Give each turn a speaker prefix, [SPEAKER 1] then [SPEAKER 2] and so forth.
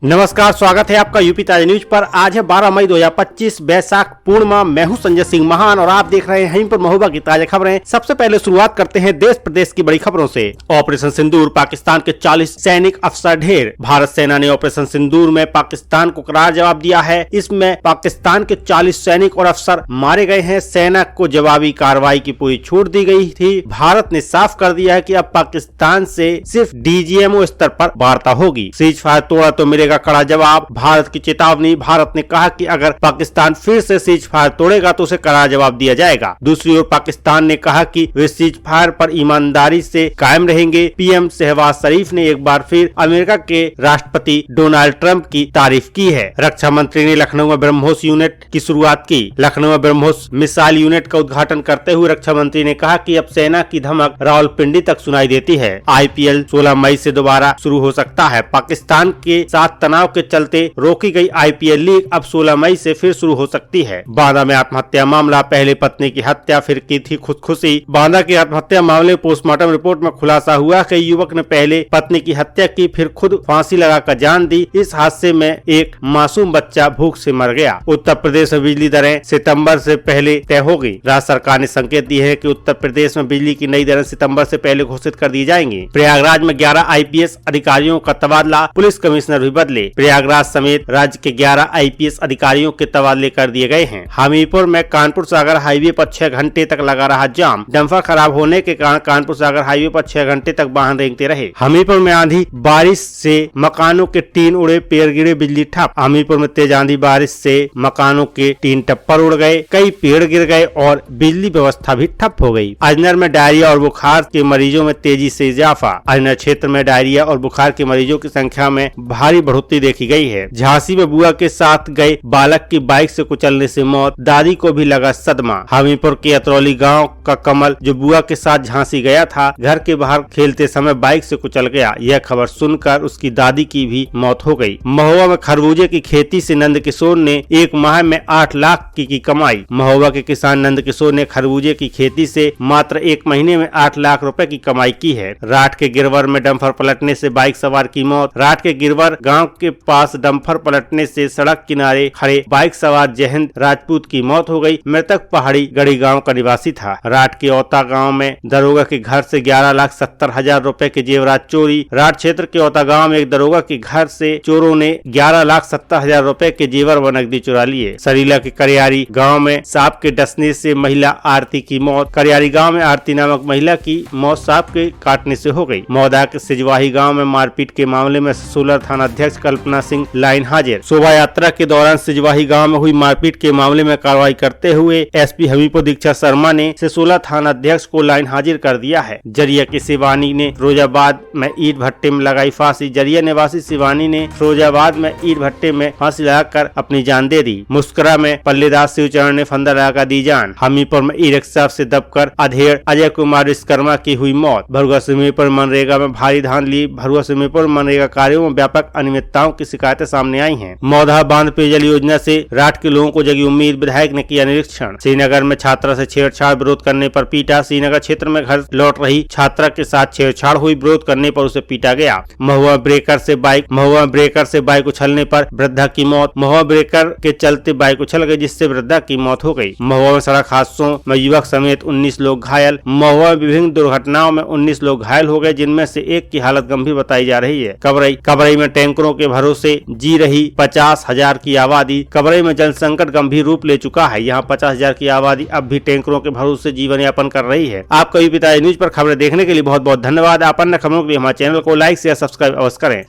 [SPEAKER 1] नमस्कार, स्वागत है आपका यूपी ताजा न्यूज पर। आज है 12 मई 2025 बैसाख पूर्णिमा। मैं हूं संजय सिंह महान और आप देख रहे हैं हिंदुपुर महोबा की ताजा खबरें। सबसे पहले शुरुआत करते हैं देश प्रदेश की बड़ी खबरों से। ऑपरेशन सिंदूर, पाकिस्तान के 40 सैनिक अफसर ढेर। भारत सेना ने ऑपरेशन सिंदूर में पाकिस्तान को करार जवाब दिया है। इसमें पाकिस्तान के 40 सैनिक और अफसर मारे गए हैं। सेना को जवाबी कार्रवाई की पूरी छूट दी गई थी। भारत ने साफ कर दिया है कि अब पाकिस्तान से सिर्फ डीजीएमओ स्तर पर वार्ता होगी। सीज फायर तोड़ा तो मिलेगा कड़ा जवाब, भारत की चेतावनी। भारत ने कहा कि अगर पाकिस्तान फिर से सीज फायर तोड़ेगा तो उसे कड़ा जवाब दिया जाएगा। दूसरी ओर पाकिस्तान ने कहा कि वे सीज फायर पर ईमानदारी से कायम रहेंगे। पीएम शहबाज शरीफ ने एक बार फिर अमेरिका के राष्ट्रपति डोनाल्ड ट्रंप की तारीफ की है। रक्षा मंत्री ने लखनऊ में ब्रह्मोस यूनिट की शुरुआत की। लखनऊ में ब्रह्मोस मिसाइल यूनिट का उद्घाटन करते हुए रक्षा मंत्री ने कहा कि अब सेना की धमक रावलपिंडी तक सुनाई देती है। आईपीएल 16 मई से दोबारा शुरू हो सकता है। पाकिस्तान के साथ तनाव के चलते रोकी गई आईपीएल लीग अब 16 मई से फिर शुरू हो सकती है। बांदा में आत्महत्या मामला, पहले पत्नी की हत्या फिर की थी खुदकुशी। बांदा की आत्महत्या मामले पोस्टमार्टम रिपोर्ट में खुलासा हुआ कि युवक ने पहले पत्नी की हत्या की, फिर खुद फांसी लगाकर जान दी। इस हादसे में एक मासूम बच्चा भूख से मर गया। उत्तर प्रदेश में बिजली दरें सितंबर से पहले तय होगी। राज्य सरकार ने संकेत दिए है कि उत्तर प्रदेश में बिजली की नई दरें सितंबर से पहले घोषित कर दी जाएंगी। प्रयागराज में 11 आईपीएस अधिकारियों का तबादला, पुलिस कमिश्नर भी बदले। प्रयागराज समेत राज्य के 11 आईपीएस अधिकारियों के तबादले कर दिए गए हैं। हमीरपुर में कानपुर सागर हाईवे पर 6 घंटे तक लगा रहा जाम। डंपर खराब होने के कारण कानपुर सागर हाईवे पर 6 घंटे तक वाहन रेंगते रहे। हमीरपुर में आंधी बारिश से मकानों के टीन उड़े, पेड़ गिरे, बिजली ठप। हमीरपुर में तेज आंधी बारिश से मकानों के टीन टप्पर उड़ गए, कई पेड़ गिर गए और बिजली व्यवस्था भी ठप हो गई। अजनर में डायरिया और बुखार के मरीजों में तेजी से इजाफा। अजनर क्षेत्र में डायरिया और बुखार के मरीजों की संख्या में भारी बढ़ोतरी देखी गई है। झांसी में बुआ के साथ गए बालक की बाइक से कुचलने से मौत, दादी को भी लगा सदमा। हमीरपुर के अतरौली गांव का कमल जो बुआ के साथ झांसी गया था, घर के बाहर खेलते समय बाइक से कुचल गया। यह खबर सुनकर उसकी दादी की भी मौत हो गई। महोबा में खरबूजे की खेती से नंद किशोर ने एक माह में 8 लाख की कमाई। महोबा के किसान नंद किशोर ने खरबूजे की खेती से मात्र 1 महीने में 8 लाख रुपए की कमाई की है। राठ के गिरवर में डंपर पलटने से बाइक सवार की मौत। राठ के गिरवर गाँव के पास डंपर पलटने से सड़क किनारे खड़े बाइक सवार जयहिंद राजपूत की मौत हो गई। मृतक पहाड़ी गढ़ी गांव का निवासी था। राठ के औता गांव में दरोगा के घर से 11,70,000 रुपए के जेवरात चोरी। राठ क्षेत्र के औता गांव में एक दरोगा के घर से चोरों ने 11,70,000 रुपए के जेवर व नकदी चुरा लिए। सरीला के करियारी गाँव में सांप के डसने से महिला आरती की मौत। करियारी गाँव में आरती नामक महिला की मौत सांप के काटने से हो गई। मौदा के सिजवाही गाँव में मारपीट के मामले में सोलर थाना अध्यक्ष कल्पना सिंह लाइन हाजिर। शोभा यात्रा के दौरान सिजवाही गांव में हुई मारपीट के मामले में कार्रवाई करते हुए एसपी हमीरपुर दीक्षा शर्मा ने सिसोला थाना अध्यक्ष को लाइन हाजिर कर दिया है। जरिया के शिवानी ने फिरोजाबाद में ईट भट्टे में लगाई फांसी। जरिया निवासी शिवानी ने फिरोजाबाद में ईट भट्टे में फांसी लगाकर अपनी जान दे दी। मुस्करा में पल्लेदास शिवचरण ने फंदा लगाकर दी जान। हमीरपुर में ई रिक्शा से दबकर अधेड़ अजय कुमार विश्वकर्मा की हुई मौत। भरुआ सिमीपुर मनरेगा में भारी धांधली। भरुआ सिमीपुर मनरेगा कार्यों में व्यापक अनियमितताओं की शिकायतें सामने आई हैं। मौधा बांध पेयजल योजना से राठ के लोगों को जगी उम्मीद, विधायक ने किया निरीक्षण। श्रीनगर में छात्रा से छेड़छाड़, विरोध करने पर पीटा। श्रीनगर क्षेत्र में घर लौट रही छात्रा के साथ छेड़छाड़ हुई, विरोध करने पर उसे पीटा गया। महुआ ब्रेकर से बाइक उछलने पर वृद्धा की मौत। महुआ ब्रेकर के चलते बाइक उछल गई जिससे वृद्धा की मौत हो गई। महुआ में सड़क हादसों में युवक समेत 19 लोग घायल। महुआ में विभिन्न दुर्घटनाओं में 19 लोग घायल हो गए, जिनमें से एक की हालत गंभीर बताई जा रही है। कबरई में टैंकरों के भरोसे जी रही 50,000 की आबादी। कबरई में जल संकट गंभीर रूप ले चुका है। यहाँ 50,000 की आबादी अब भी टैंकरों के भरोसे जीवन यापन कर रही है। आपका यूपी ताजा न्यूज पर खबरें देखने के लिए बहुत बहुत धन्यवाद। आप अन्य खबरों के लिए हमारे चैनल को लाइक शेयर सब्सक्राइब अवश्य करें।